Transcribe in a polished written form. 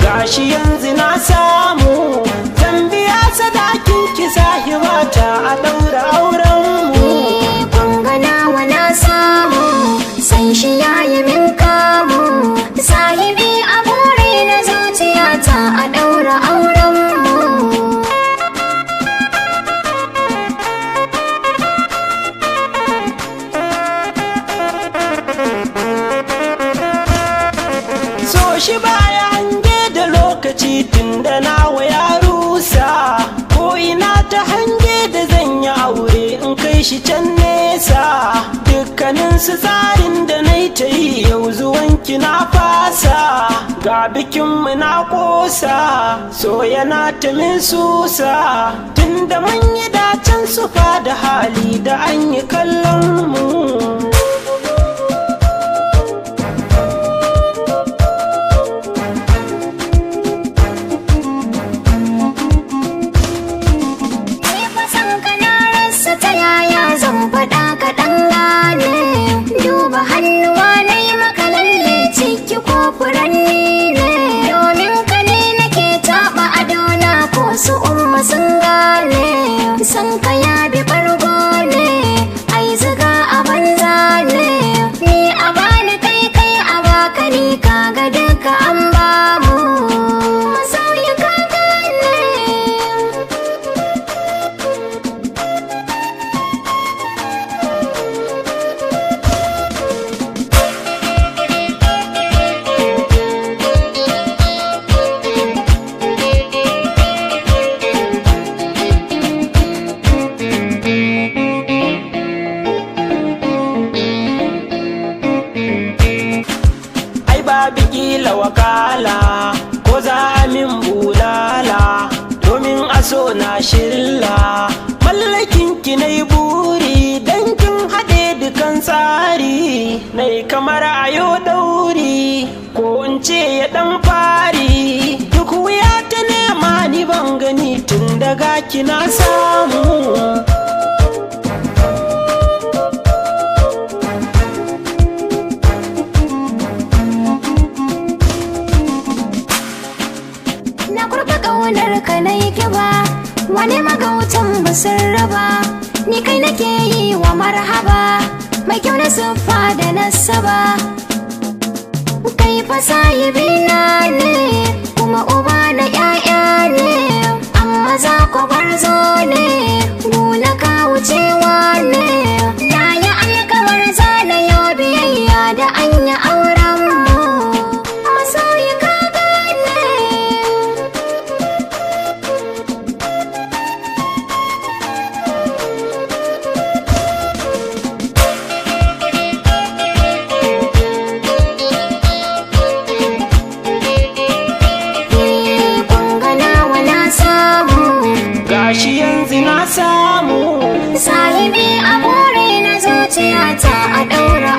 Gashi yanzu na samu zan biya sadakin ki sahibata a daura auren mu. Gwanganawa na samu san shi yayi min kamu, sahibi a bore na zuciyata a daura auren mu. So shi baya lokaci tunda nawa ya rusa, ko ina ta hange da zan yi aure in kai shi can nesa. Dukkanin su tsarin da na ta yi yau zuwanki na fasa, ga bikinmu na kosa so yana ta min susa. Tunda mun yi dacen sufa da hali da an yi kallon mu. Hannuwa na yi maka lalle ciki ko furanni ne, domin ka ne nake taɓa adona ko su umma sun gane. San ka ya bi ɓargo ne, ai ziga a banza ne, ni a bani kai kai a baka ni kaga duka an bamu. Masauyi ka gane. Babu kila wakala ko za a min bulala, domin aso na shirla mallakin ki na yi buri. Dan kin haɗe dukan tsari na yi kamar ayo dauri, ko in ce ya ɗan fari. Duk wuya ta nema ni ban gani tun daga ki na samu. Na kurba ƙaunar ka na yi kiba, wani magautan ba sun raba, ni kai nake yi wa marhaba, mai kyau na siffa da nasaba. Kai fa sahibina ne kuma uba na 'ya'ya ne, amma za ku barzo ne gona ka wucewa ne. Na yi alkawar zana yau biyayya da an yi auren mu. Masoyi ka gane. Gashi yanzu na samu sahibi a bore na zuciyata a daura